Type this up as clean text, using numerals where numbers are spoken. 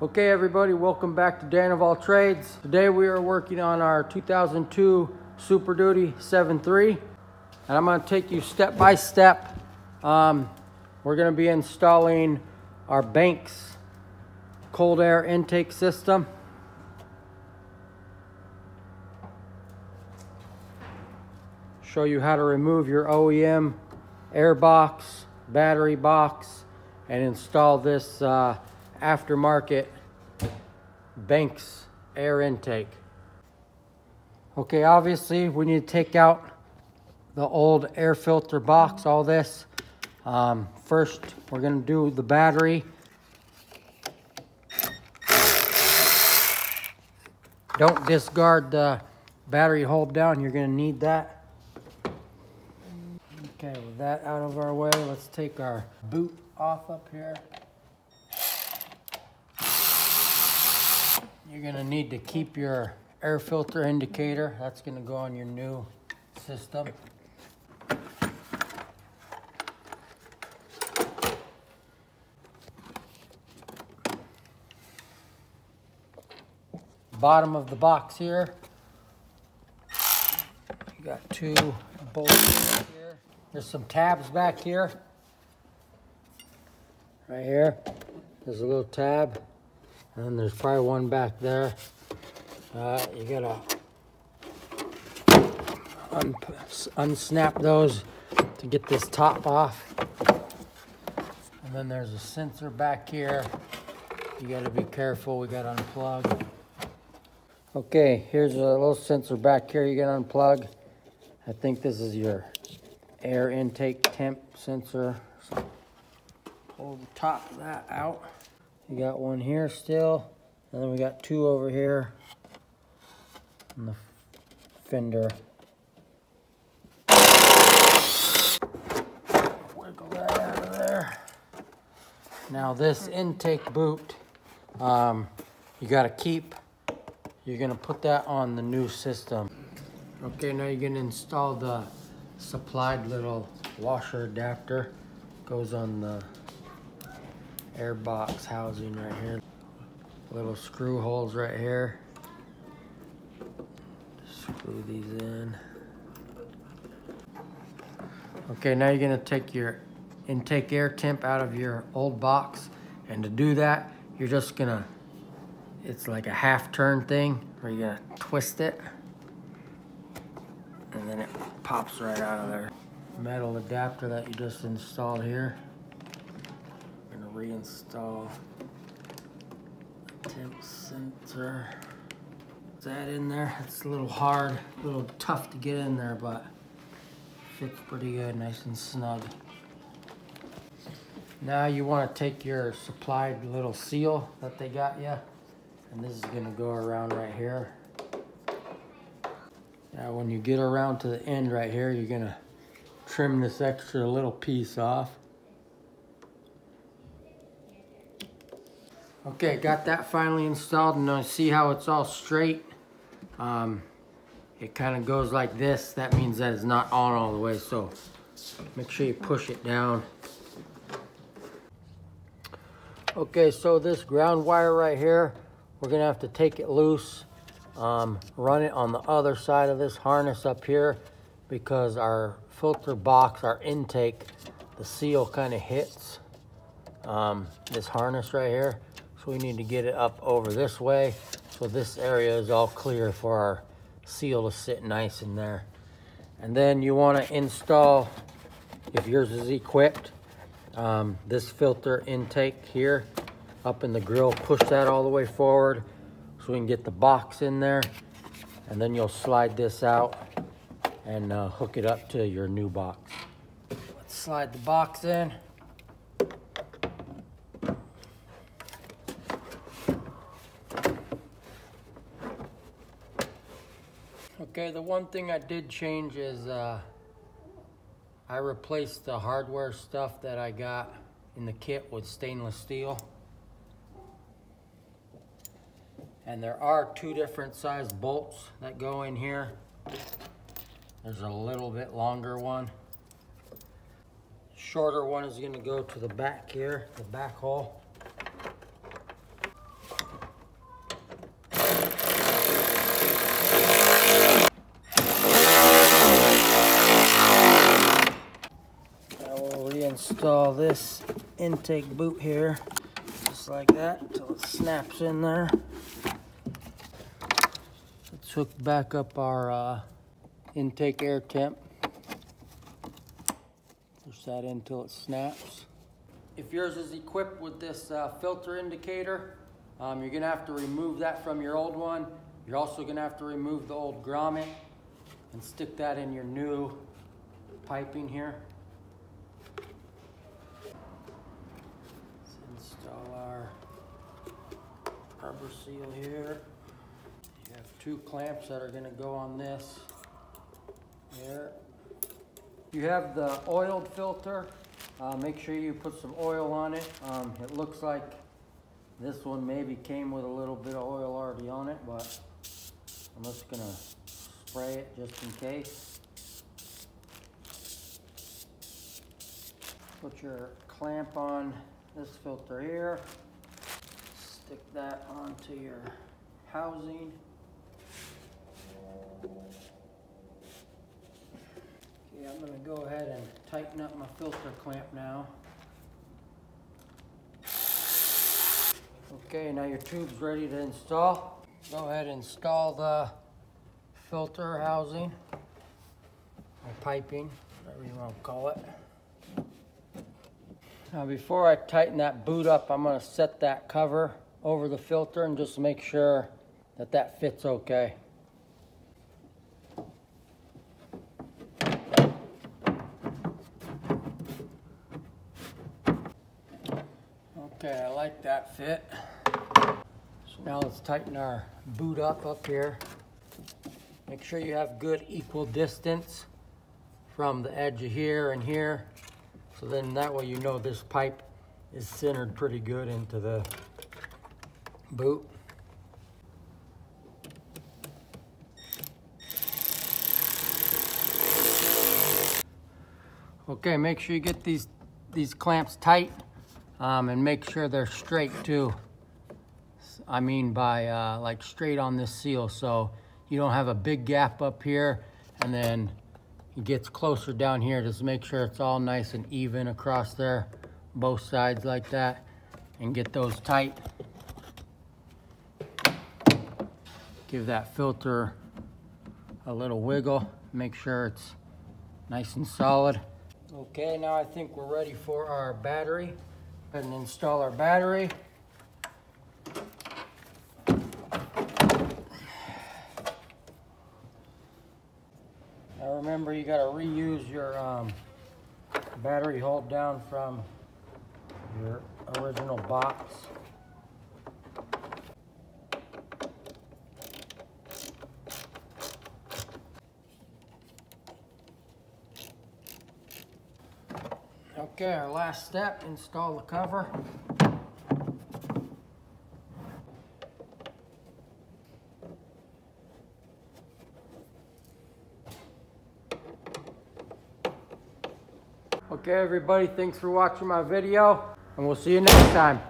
Okay everybody, welcome back to Dan of All Trades. Today we are working on our 2002 Super Duty 7.3 and I'm going to take you step by step. We're going to be installing our Banks cold air intake system. Show you how to remove your OEM air box, battery box, and install this aftermarket Banks air intake. Okay, obviously we need to take out the old air filter box, all this. First, we're going to do the battery. Don't discard the battery hold down, you're going to need that. Okay, with that out of our way, let's take our boot off up here. You're going to need to keep your air filter indicator. That's going to go on your new system. Bottom of the box here, you got two bolts right here. There's some tabs back here. Right here, there's a little tab. And then there's probably one back there. You gotta unsnap those to get this top off. And then there's a sensor back here. You gotta be careful, we gotta unplug. Okay, here's a little sensor back here you gotta unplug. I think this is your air intake temp sensor. So pull the top of that out. You got one here still, and then we got two over here in the fender. Wiggle that out of there. Now this intake boot, you gotta keep, you're gonna put that on the new system. Okay, now you're gonna install the supplied little washer adapter. Goes on the air box housing right here. Little screw holes right here. Screw these in. Okay, now you're gonna take your intake air temp out of your old box, and to do that, you're just gonna, it's like a half turn thing where you're gonna twist it, and then it pops right out of there. Metal adapter that you just installed here. Reinstall temp sensor. Is that in there? It's a little hard, a little tough to get in there, but fits pretty good, nice and snug. Now you want to take your supplied little seal that they got you, and this is going to go around right here. Now when you get around to the end right here, you're going to trim this extra little piece off. Okay, got that finally installed, and now see how it's all straight. It kind of goes like this. That means that it's not on all the way, so make sure you push it down. Okay, so this ground wire right here, we're gonna have to take it loose, run it on the other side of this harness up here, because our filter box, our intake, the seal kind of hits this harness right here. So we need to get it up over this way, so this area is all clear for our seal to sit nice in there. And then you want to install, if yours is equipped, this filter intake here up in the grill. Push that all the way forward so we can get the box in there, and then you'll slide this out and hook it up to your new box. Let's slide the box in. Okay, the one thing I did change is I replaced the hardware stuff that I got in the kit with stainless steel. And there are two different size bolts that go in here. There's a little bit longer one. Shorter one is going to go to the back here, the back hole. intake boot here, just like that, until it snaps in there. Let's hook back up our intake air temp. Push that in until it snaps. If yours is equipped with this filter indicator, you're gonna have to remove that from your old one. You're also gonna have to remove the old grommet and stick that in your new piping here. Let's install our rubber seal here. You have 2 clamps that are gonna go on this here. You have the oiled filter. Make sure you put some oil on it. It looks like this one maybe came with a little bit of oil already on it, but I'm just gonna spray it just in case. Put your clamp on this filter here. Stick that onto your housing. Okay, I'm gonna go ahead and tighten up my filter clamp now. Okay, now your tube's ready to install. Go ahead and install the filter housing, or piping, whatever you want to call it. Now before I tighten that boot up, I'm going to set that cover over the filter and just make sure that that fits okay. Okay, I like that fit. So now let's tighten our boot up here. Make sure you have good equal distance from the edge of here and here. So then that way you know this pipe is centered pretty good into the boot. Okay, make sure you get these clamps tight and make sure they're straight too. I mean by like straight on this seal, so you don't have a big gap up here and then it gets closer down here. Just make sure it's all nice and even across there, both sides like that, and get those tight. Give that filter a little wiggle, make sure it's nice and solid. Okay, now I think we're ready for our battery. Go ahead and install our battery. Now remember, you got to reuse your battery hold down from your original box. Okay, our last step, install the cover. Okay, everybody, thanks for watching my video, and we'll see you next time.